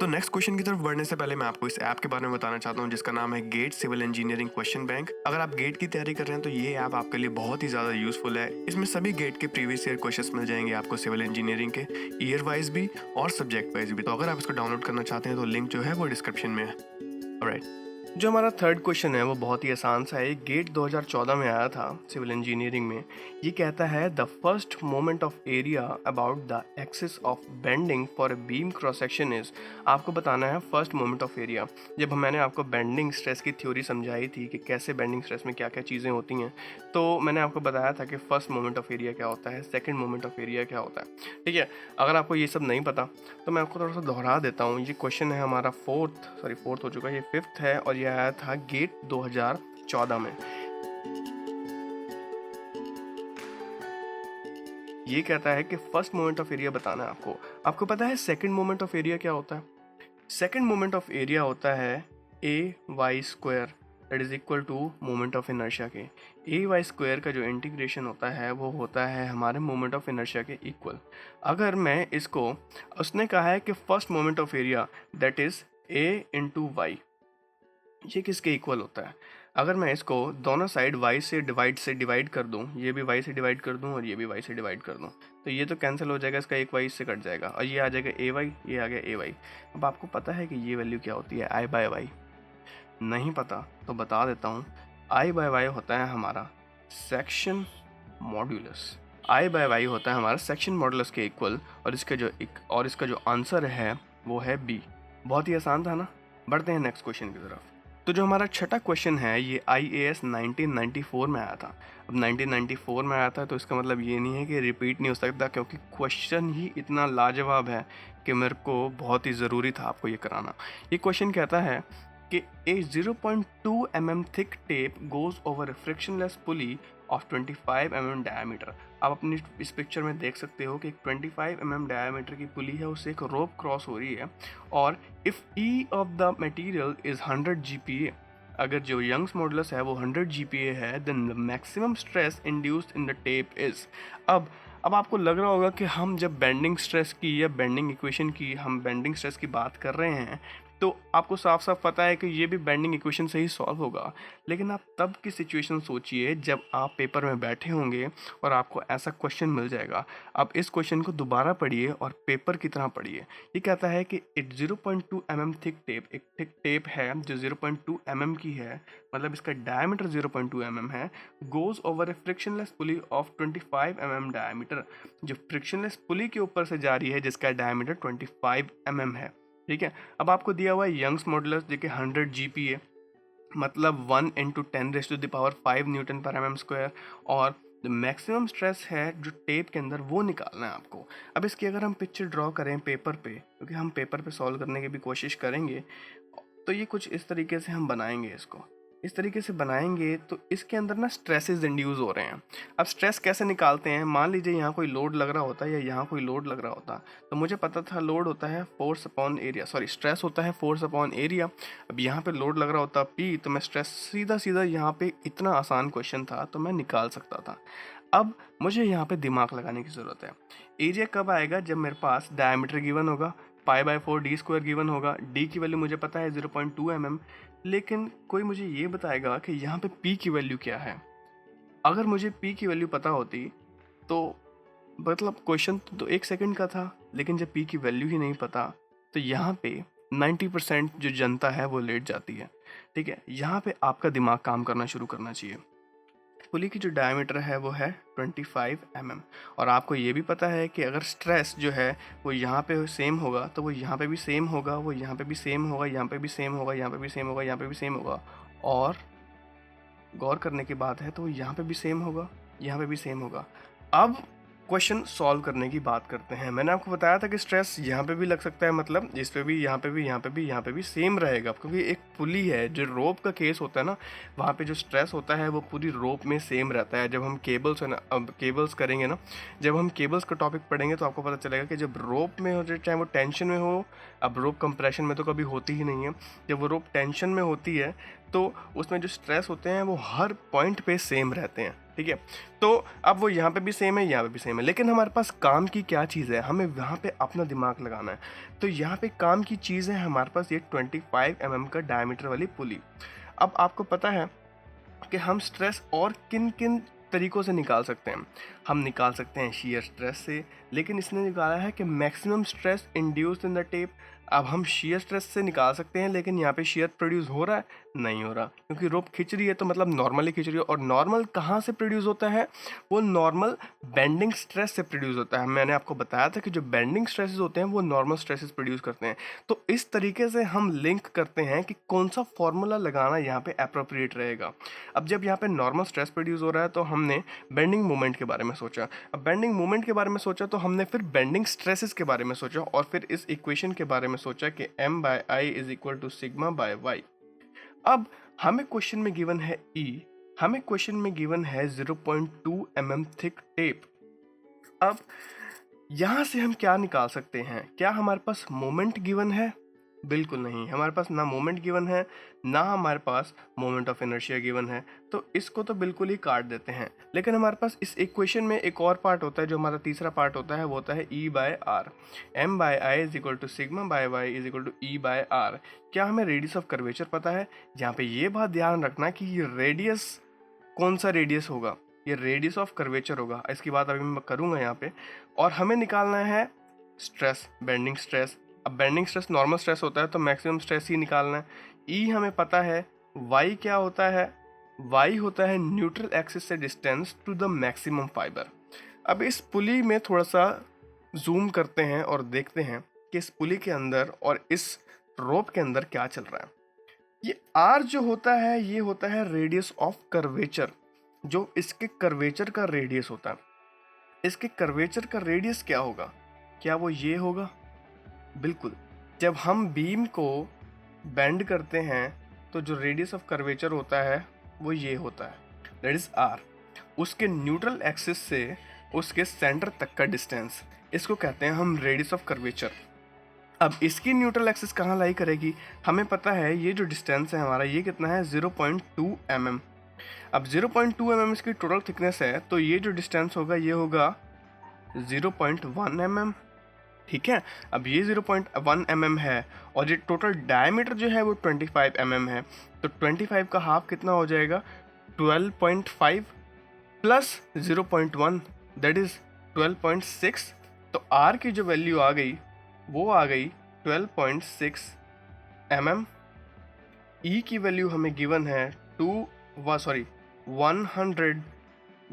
तो next question की तरफ बढ़ने से पहले मैं आपको इस ऐप के बारे में बताना चाहता हूँ जिसका नाम है GATE civil engineering question bank. अगर आप गेट की तैयारी कर रहे हैं तो ये ऐप आपके लिए बहुत ही ज़्यादा यूजफुल है। इसमें सभी गेट के प्रीवियस ईयर क्वेश्चंस मिल जाएंगे आपको सिविल इंजीनियरिंग के, ईयर वाइज भी और सब्जेक्ट वाइज भी। तो अगर आप इसको डाउनलोड करना चाहते हैं तो लिंक जो है वो डिस्क्रिप्शन में है। ऑलराइट, जो हमारा थर्ड क्वेश्चन है वो बहुत ही आसान सा है। गेट 2014 में आया था सिविल इंजीनियरिंग में। ये कहता है the first moment of area about the axis of bending for a beam cross section is. आपको बताना है फर्स्ट मोमेंट ऑफ एरिया। जब मैंने आपको बेंडिंग स्ट्रेस की थ्योरी समझाई थी कि कैसे बेंडिंग स्ट्रेस में क्या क्या चीज़ें होती हैं, तो मैंने आपको बताया था कि फर्स्ट मोमेंट ऑफ एरिया क्या होता है, सेकेंड मोमेंट ऑफ एरिया क्या होता है। ठीक है, अगर आपको ये सब नहीं पता तो मैं आपको थोड़ा सा दोहरा देता हूँ। ये क्वेश्चन है हमारा फोर्थ हो चुका है, ये फिफ्थ है और ये आया था गेट 2014 में। ये कहता है कि फर्स्ट मोमेंट ऑफ एरिया बताना है आपको। आपको पता है सेकंड मोमेंट ऑफ एरिया क्या होता है? सेकंड मोमेंट ऑफ एरिया होता है A Y square that is equal to moment of inertia के। ए वाई स्क्वायर का जो इंटीग्रेशन होता है वो होता है हमारे मोमेंट ऑफ इनर्शिया के इक्वल। अगर मैं इसको, उसने कहा है कि first moment of area that is A into Y, ये किसके इक्वल होता है? अगर मैं इसको दोनों साइड y से डिवाइड कर दूं, ये भी y से डिवाइड कर दूं और ये भी y से डिवाइड कर दूं, तो ये तो कैंसिल हो जाएगा, इसका एक y इससे कट जाएगा और ये आ जाएगा ए वाई, ये आ गया ए वाई। अब आपको पता है कि ये वैल्यू क्या होती है? आई बाय वाई। नहीं पता तो बता देता हूँ, आई बाय वाई होता है हमारा सेक्शन मॉड्यूलस। आई बाय वाई होता है हमारा सेक्शन मॉड्यूलस के इक्वल और इसका जो आंसर है वो है बी। बहुत ही आसान था ना। बढ़ते हैं नेक्स्ट क्वेश्चन की तरफ। तो जो हमारा छठा क्वेश्चन है ये IAS 1994 में आया था। अब 1994 में आया था तो इसका मतलब ये नहीं है कि रिपीट नहीं हो सकता, क्योंकि क्वेश्चन ही इतना लाजवाब है कि मेरे को बहुत ही ज़रूरी था आपको ये कराना। ये क्वेश्चन कहता है कि ए 0.2 mm thick tape goes over frictionless pulley of 25 mm diameter. आप अपनी इस पिक्चर में देख सकते हो कि एक 25 mm डायमीटर की पुली है, उससे एक रोप क्रॉस हो रही है और if E of the material is 100 GPa, अगर जो यंग्स मॉडुलस है वो 100 GPa है, then the maximum stress induced in the tape is. अब आपको लग रहा होगा कि हम जब बेंडिंग स्ट्रेस की या बेंडिंग इक्वेशन की, हम बेंडिंग स्ट्रेस की बात कर रहे हैं तो आपको साफ साफ पता है कि ये भी बेंडिंग इक्वेशन से ही सॉल्व होगा। लेकिन आप तब की सिचुएशन सोचिए जब आप पेपर में बैठे होंगे और आपको ऐसा क्वेश्चन मिल जाएगा। आप इस क्वेश्चन को दोबारा पढ़िए और पेपर की तरह पढ़िए। ये कहता है कि एक 0.2 mm थिक टेप, एक थिक टेप है जो 0.2 mm की है, मतलब इसका डायमीटर 0.2 mm है, goes over A frictionless pulley of 25 mm diameter, जो फ्रिक्शनलेस पुली के ऊपर से जा रही है जिसका डायमीटर 25 mm है। ठीक है, अब आपको दिया हुआ है यंग्स मॉडुलस जो कि 100 GPa, मतलब 1 × 10⁵ न्यूटन पर mm स्क्वायर, और मैक्सिमम स्ट्रेस है जो टेप के अंदर वो निकालना है आपको। अब इसकी अगर हम पिक्चर ड्रॉ करें पेपर पे, क्योंकि हम पेपर पे सॉल्व करने की भी कोशिश करेंगे, तो ये कुछ इस तरीके से हम बनाएंगे। इसको इस तरीके से बनाएंगे तो इसके अंदर ना स्ट्रेसेस इंड्यूस हो रहे हैं। अब स्ट्रेस कैसे निकालते हैं? मान लीजिए यहाँ कोई लोड लग रहा होता है या यहाँ कोई लोड लग रहा होता, तो मुझे पता था लोड होता है force upon area, sorry stress होता है फोर्स अपॉन एरिया। अब यहाँ पे लोड लग रहा होता P, तो मैं स्ट्रेस सीधा सीधा यहाँ पे, इतना आसान क्वेश्चन था तो मैं निकाल सकता था। अब मुझे यहाँ पे दिमाग लगाने की ज़रूरत है। एरिया कब आएगा? जब मेरे पास डायमीटर गिवन होगा, π/4 d स्क्वायर गिवन होगा, d की वैल्यू मुझे पता है 0.2 mm, लेकिन कोई मुझे ये बताएगा कि यहाँ पे p की वैल्यू क्या है। अगर मुझे p की वैल्यू पता होती तो मतलब क्वेश्चन तो 1 सेकंड का था, लेकिन जब p की वैल्यू ही नहीं पता तो यहाँ पे 90% जो जनता है वो लेट जाती है। ठीक है, यहाँ पे आपका दिमाग काम करना शुरू करना चाहिए। पुली की जो डायमीटर है वो है 25 mm, और आपको ये भी पता है कि अगर स्ट्रेस जो है वो यहाँ पे सेम होगा तो वो यहाँ पे भी सेम होगा, वो यहाँ पे भी सेम होगा, यहाँ पे भी सेम होगा, यहाँ पे भी सेम होगा, यहाँ पे भी सेम होगा, और गौर करने की बात है तो यहाँ पे भी सेम होगा, यहाँ पे भी सेम होगा। अब क्वेश्चन सॉल्व करने की बात करते हैं। मैंने आपको बताया था कि स्ट्रेस यहाँ पे भी लग सकता है, मतलब इस पे भी, यहाँ पे भी, यहाँ पे भी, यहाँ पे भी सेम रहेगा, क्योंकि एक पुली है। जो रोप का केस होता है ना, वहाँ पे जो स्ट्रेस होता है वो पूरी रोप में सेम रहता है। जब हम केबल्स है ना, अब केबल्स करेंगे ना, जब हम केबल्स का टॉपिक पढ़ेंगे तो आपको पता चलेगा कि जब रोप में हो, चाहे वो टेंशन में हो, अब रोप कंप्रेशन में तो कभी होती ही नहीं है, जब वो रोप टेंशन में होती है तो उसमें जो स्ट्रेस होते हैं वो हर पॉइंट पे सेम रहते हैं। ठीक है। तो अब वो यहाँ पे भी सेम है, यहाँ पे भी सेम है, लेकिन हमारे पास काम की क्या चीज़ है, हमें वहाँ पे अपना दिमाग लगाना है। तो यहाँ पे काम की चीज़ है हमारे पास ये 25 mm का डायमीटर वाली पुली। अब आपको पता है कि हम स्ट्रेस और किन किन तरीक़ों से निकाल सकते हैं। हम निकाल सकते हैं शीयर स्ट्रेस से, लेकिन इसने निकाला है कि maximum stress induced in the tape. अब हम शीयर स्ट्रेस से निकाल सकते हैं, लेकिन यहाँ पे शीयर प्रोड्यूस हो रहा है? नहीं हो रहा, क्योंकि रोप खिंच रही है, तो मतलब नॉर्मली खिंच रही है। और नॉर्मल कहाँ से प्रोड्यूस होता है? वो नॉर्मल बेंडिंग स्ट्रेस से प्रोड्यूस होता है। मैंने आपको बताया था कि जो बेंडिंग स्ट्रेसेस होते हैं वो नॉर्मल स्ट्रेसेस प्रोड्यूस करते हैं। तो इस तरीके से हम लिंक करते हैं कि कौन सा फॉर्मूला लगाना यहाँ पे अप्रोप्रिएट रहेगा। अब जब यहाँ पे नॉर्मल स्ट्रेस प्रोड्यूस हो रहा है तो हमने बेंडिंग मोमेंट के बारे में सोचा। अब बेंडिंग मोमेंट के बारे में सोचा तो हमने फिर बेंडिंग स्ट्रेसेस के बारे में सोचा, और फिर इस इक्वेशन के बारे में सोचा कि m/i is equal to sigma by Y. अब हमें क्वेश्चन में गिवन है E, हमें क्वेश्चन में गिवन है 0.2 mm थिक टेप। अब यहाँ से हम क्या निकाल सकते हैं? क्या हमारे पास मोमेंट गिवन है? बिल्कुल नहीं, हमारे पास ना मोमेंट गिवन है, ना हमारे पास मोमेंट ऑफ इनर्शिया गिवन है। तो इसको तो बिल्कुल ही काट देते हैं। लेकिन हमारे पास इस इक्वेशन में एक और पार्ट होता है, जो हमारा तीसरा पार्ट होता है, वो होता है E/r। m/i is equal to sigma by y is equal to E/r। क्या हमें रेडियस ऑफ कर्वेचर पता है? यहाँ पे ये बात ध्यान रखना कि ये रेडियस कौन सा रेडियस होगा? ये रेडियस ऑफ कर्वेचर होगा। इसकी बात अभी मैं करूँगा यहाँ पे। और हमें निकालना है स्ट्रेस, बेंडिंग स्ट्रेस। अब बेंडिंग स्ट्रेस नॉर्मल स्ट्रेस होता है, तो मैक्सिमम स्ट्रेस ही निकालना है। ई हमें पता है। वाई क्या होता है? वाई होता है न्यूट्रल एक्सिस से distance to the maximum fibre. अब इस पुली में थोड़ा सा जूम करते हैं और देखते हैं कि इस पुली के अंदर और इस रोप के अंदर क्या चल रहा है। ये आर जो होता है, ये होता है रेडियस ऑफ कर्वेचर, जो इसके कर्वेचर का रेडियस होता है। इसके कर्वेचर का रेडियस क्या होगा? क्या वो ये होगा? बिल्कुल। जब हम बीम को बेंड करते हैं तो जो रेडियस ऑफ कर्वेचर होता है वो ये होता है, दैट इज आर। उसके न्यूट्रल एक्सिस से उसके सेंटर तक का डिस्टेंस, इसको कहते हैं हम रेडियस ऑफ कर्वेचर। अब इसकी न्यूट्रल एक्सिस कहाँ लाई करेगी? हमें पता है ये जो डिस्टेंस है हमारा, ये कितना है? 0.2 mm। अब 0.2 mm इसकी टोटल थिकनेस है, तो ये जो डिस्टेंस होगा ये होगा 0.1 mm। ठीक है। अब ये 0.1 mm है, और ये टोटल डायमीटर जो है वो 25 mm है। तो 25 का हाफ कितना हो जाएगा? 12.5 प्लस 0.1 दैट इज 12.6। तो R की जो वैल्यू आ गई वो आ गई 12.6 mm। E की वैल्यू हमें गिवन है 100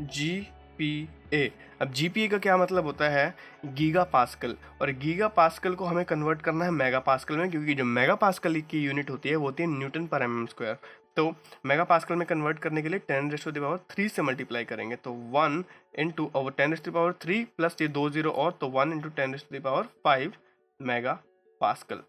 GPa। अब GPa का क्या मतलब होता है? Giga pascal. और गीगा पास्कल को हमें कन्वर्ट करना है मेगा पास्कल में, क्योंकि जो मेगा पास्कल की यूनिट होती है वो होती है न्यूटन पर mm स्क्वायर। तो मेगा पास्कल में कन्वर्ट करने के लिए 10⁻³ से मल्टीप्लाई करेंगे, तो 1 इंटू 10⁻³ प्लस ये 2 0 और, तो 1 इंटू 10⁵ मेगा पास्कल।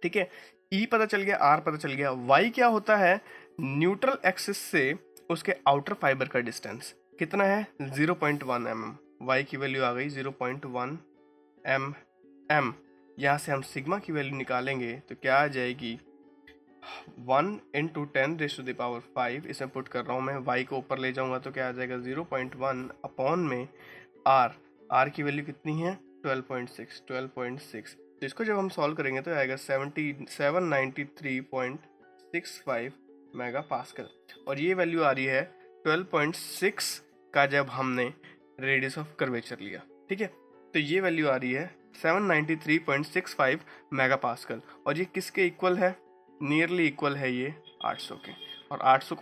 ठीक है। E पता चल गया, R पता चल गया। Y क्या होता है? न्यूट्रल एक्सिस से उसके आउटर फाइबर का डिस्टेंस कितना है? 0.1 mm। Y की वैल्यू आ गई 0.1 mm। यहाँ से हम सिग्मा की वैल्यू निकालेंगे तो क्या आ जाएगी? 1 इंटू 10⁵, इसमें पुट कर रहा हूँ मैं। Y को ऊपर ले जाऊँगा तो क्या आ जाएगा? 0.1 अपॉन में R की वैल्यू कितनी है? 12.6। तो इसको जब हम सॉल्व करेंगे तो आएगा 793.65 मेगा पास्कल। और ये वैल्यू आ रही है 12.6 का जब हमने रेडियस ऑफ कर्वेचर लिया। ठीक है। तो ये वैल्यू आ रही है 793.65 मेगा पास्कल। और ये किसके इक्वल है? नियरली इक्वल है ये 800 के। और 800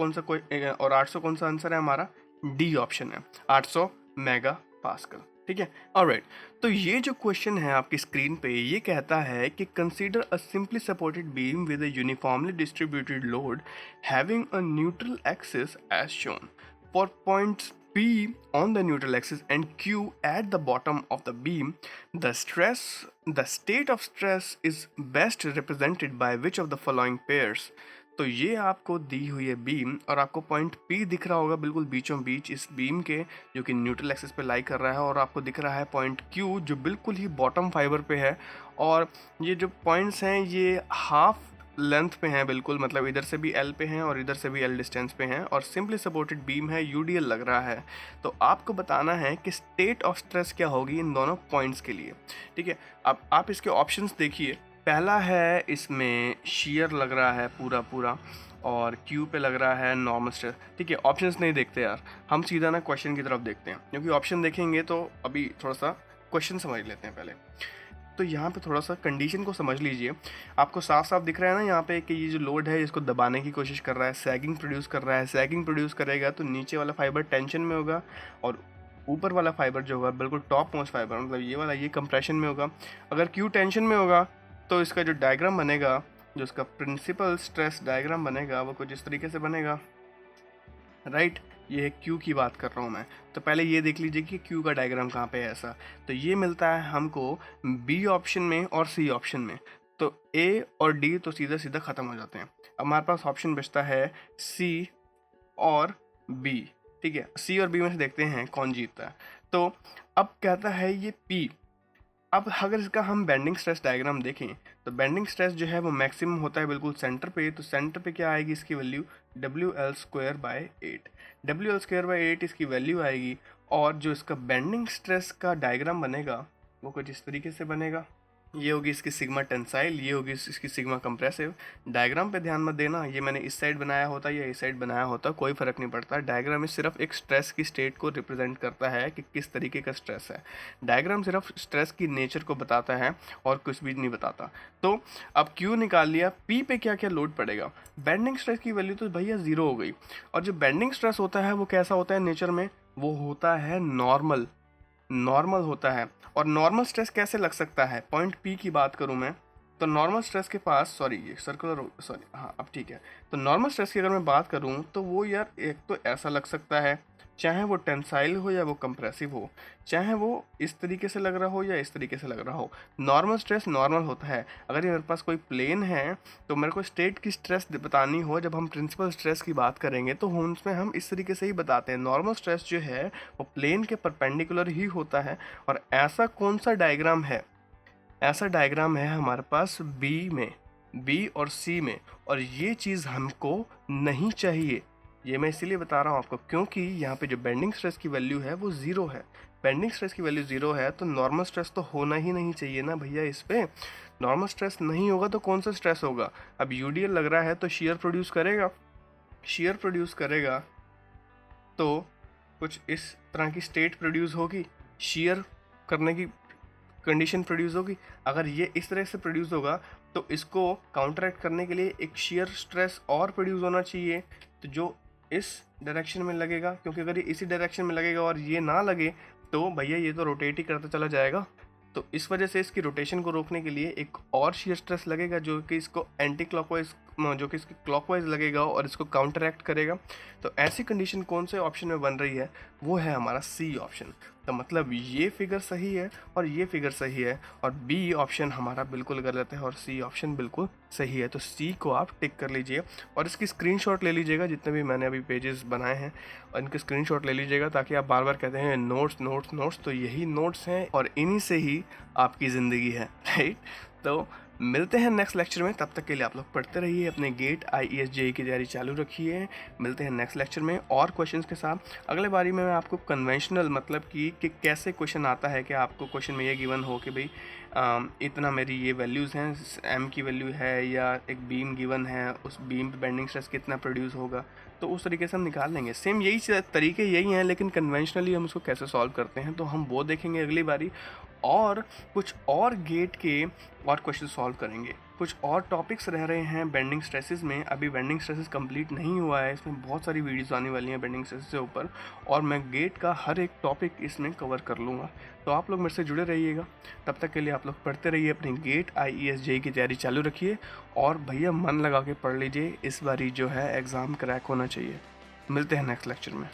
कौन सा आंसर है हमारा? डी ऑप्शन है, 800 मेगा पास्कल। ठीक है। ऑलराइट। तो ये जो क्वेश्चन है आपकी स्क्रीन पे, ये कहता है कि consider a simply supported beam with a uniformly distributed load having a neutral axis as shown for points P on the neutral axis and Q at the bottom of the beam. The state of stress is best represented by which of the following pairs? तो ये आपको दी हुई है beam, और आपको point P दिख रहा होगा बिल्कुल बीचों बीच इस बीम के, जो कि न्यूट्रल एक्सिस पे लाई कर रहा है। और आपको दिख रहा है पॉइंट Q जो बिल्कुल ही बॉटम फाइबर पे है। और ये जो पॉइंट्स हैं ये हाफ लेंथ पे हैं बिल्कुल, मतलब इधर से भी L पे हैं और इधर से भी L डिस्टेंस पे हैं और सिंपली सपोर्टेड बीम है, UDL लग रहा है। तो आपको बताना है कि स्टेट ऑफ स्ट्रेस क्या होगी इन दोनों पॉइंट्स के लिए, ठीक है। अब आप इसके ऑप्शंस देखिए, पहला है इसमें शेयर लग रहा है पूरा पूरा और Q पे लग रहा है नॉर्मल स्ट्रेस, ठीक है। ऑप्शंस नहीं देखते यार, हम सीधा ना क्वेश्चन की तरफ देखते हैं, क्योंकि ऑप्शन देखेंगे तो अभी थोड़ा सा क्वेश्चन समझ लेते हैं पहले। तो यहाँ पे थोड़ा सा कंडीशन को समझ लीजिए, आपको साफ साफ दिख रहा है ना यहाँ पे कि ये जो लोड है इसको दबाने की कोशिश कर रहा है, सैगिंग प्रोड्यूस कर रहा है। सैगिंग प्रोड्यूस करेगा तो नीचे वाला फाइबर टेंशन में होगा और ऊपर वाला फाइबर जो होगा बिल्कुल टॉप मोस्ट फाइबर, मतलब ये वाला, ये कंप्रेशन में होगा। अगर क्यू टेंशन में होगा तो इसका जो डायग्राम बनेगा, जो इसका प्रिंसिपल स्ट्रेस डायग्राम बनेगा, वो कुछ इस तरीके से बनेगा, राइट। ये है क्यू की बात कर रहा हूँ मैं। तो पहले ये देख लीजिए कि क्यू का डायग्राम कहाँ पे है ऐसा। तो ये मिलता है हमको बी ऑप्शन में और सी ऑप्शन में। तो ए और डी तो सीधा सीधा ख़त्म हो जाते हैं। अब हमारे पास ऑप्शन बचता है सी और बी, ठीक है। सी और बी में से देखते हैं कौन जीतता है। तो अब कहता है ये पी। अब अगर इसका हम बेंडिंग स्ट्रेस डायग्राम देखें तो बेंडिंग स्ट्रेस जो है वो मैक्सिमम होता है बिल्कुल सेंटर पे। तो सेंटर पे क्या आएगी इसकी वैल्यू, WL²/8। WL²/8 इसकी वैल्यू आएगी। और जो इसका बेंडिंग स्ट्रेस का डायग्राम बनेगा वो कुछ इस तरीके से बनेगा। ये होगी इसकी सिग्मा टेंसाइल, ये होगी इसकी सिग्मा कंप्रेसिव। डायग्राम पे ध्यान मत देना, ये मैंने इस साइड बनाया होता या इस साइड बनाया होता कोई फ़र्क नहीं पड़ता। डायग्राम में सिर्फ एक स्ट्रेस की स्टेट को रिप्रेजेंट करता है कि किस तरीके का स्ट्रेस है। डायग्राम सिर्फ स्ट्रेस की नेचर को बताता है और कुछ भी नहीं बताता। तो अब क्यू निकाल लिया, पी पे क्या क्या लोड पड़ेगा। बेंडिंग स्ट्रेस की वैल्यू तो भैया 0 हो गई। और जो बेंडिंग स्ट्रेस होता है वो कैसा होता है नेचर में, वो होता है नॉर्मल होता है। और नॉर्मल स्ट्रेस कैसे लग सकता है, पॉइंट पी की बात करूं मैं तो नॉर्मल स्ट्रेस के पास, सॉरी ये सर्कुलर, सॉरी हाँ अब ठीक है। तो नॉर्मल स्ट्रेस की अगर मैं बात करूं तो वो यार एक तो ऐसा लग सकता है, चाहे वो टेंसाइल हो या वो कंप्रेसिव हो, चाहे वो इस तरीके से लग रहा हो या इस तरीके से लग रहा हो। नॉर्मल स्ट्रेस नॉर्मल होता है। अगर ये मेरे पास कोई प्लेन है तो मेरे को स्टेट की स्ट्रेस बतानी हो, जब हम प्रिंसिपल स्ट्रेस की बात करेंगे तो उसमें हम इस तरीके से ही बताते हैं। नॉर्मल स्ट्रेस जो है वो प्लेन के परपेंडिकुलर ही होता है। और ऐसा कौन सा डायग्राम है, ऐसा डायग्राम है हमारे पास बी में, बी और सी में। और ये चीज़ हमको नहीं चाहिए। ये मैं इसीलिए बता रहा हूँ आपको क्योंकि यहाँ पे जो बेंडिंग स्ट्रेस की वैल्यू है वो 0 है। बेंडिंग स्ट्रेस की वैल्यू 0 है तो नॉर्मल स्ट्रेस तो होना ही नहीं चाहिए ना भैया। इस पे नॉर्मल स्ट्रेस नहीं होगा तो कौन सा स्ट्रेस होगा। अब यूडीएल लग रहा है तो शेयर प्रोड्यूस करेगा, शेयर प्रोड्यूस करेगा तो कुछ इस तरह की स्टेट प्रोड्यूस होगी, शेयर करने की कंडीशन प्रोड्यूस होगी। अगर ये इस तरह से प्रोड्यूस होगा तो इसको काउंटरएक्ट करने के लिए एक शेयर स्ट्रेस और प्रोड्यूस होना चाहिए, तो जो इस डायरेक्शन में लगेगा। क्योंकि अगर ये इसी डायरेक्शन में लगेगा और ये ना लगे तो भैया ये तो रोटेट ही करता चला जाएगा। तो इस वजह से इसकी रोटेशन को रोकने के लिए एक और शेयर स्ट्रेस लगेगा जो कि इसको एंटी क्लॉकवाइज, जो कि इसकी क्लॉकवाइज लगेगा और इसको काउंटरएक्ट करेगा। तो ऐसी कंडीशन कौन से ऑप्शन में बन रही है, वो है हमारा सी ऑप्शन। तो मतलब ये फिगर सही है और ये फिगर सही है और बी ऑप्शन हमारा बिल्कुल गलत है और सी ऑप्शन बिल्कुल सही है। तो सी को आप टिक कर लीजिए और इसकी स्क्रीनशॉट ले लीजिएगा, जितने भी मैंने अभी पेजेस बनाए हैं और इनके स्क्रीनशॉट ले लीजिएगा, ताकि आप बार बार कहते हैं नोट्स नोट्स नोट्स, तो यही नोट्स हैं और इन्हीं से ही आपकी ज़िंदगी है, राइट। तो मिलते हैं नेक्स्ट लेक्चर में, तब तक के लिए आप लोग पढ़ते रहिए, अपने गेट IES JEE की तैयारी चालू रखिए। मिलते हैं नेक्स्ट लेक्चर में और क्वेश्चंस के साथ। अगले बारी में मैं आपको कन्वेंशनल, मतलब कि कैसे क्वेश्चन आता है कि आपको क्वेश्चन में ये गिवन हो कि भाई इतना मेरी ये वैल्यूज़ हैं, M की वैल्यू है या एक बीम गिवन है, उस बीम पे बेंडिंग स्ट्रेस कितना प्रोड्यूस होगा, तो उस तरीके से हम निकाल लेंगे। सेम यही तरीके यही हैं, लेकिन कन्वेंशनली हम उसको कैसे सॉल्व करते हैं तो हम वो देखेंगे अगली बारी। और कुछ और गेट के और क्वेश्चन सॉल्व करेंगे। कुछ और टॉपिक्स रह रहे हैं बेंडिंग स्ट्रेसेस में। अभी बेंडिंग स्ट्रेसेस कंप्लीट नहीं हुआ है, इसमें बहुत सारी वीडियोस आने वाली हैं बेंडिंग स्ट्रेसेस के ऊपर और मैं गेट का हर एक टॉपिक इसमें कवर कर लूँगा। तो आप लोग मेरे से जुड़े रहिएगा। तब तक के लिए आप लोग पढ़ते रहिए, अपनी गेट IES JEE की तैयारी चालू रखिए और भैया मन लगा के पढ़ लीजिए। इस बारी जो है एग्ज़ाम क्रैक होना चाहिए। मिलते हैं नेक्स्ट लेक्चर में।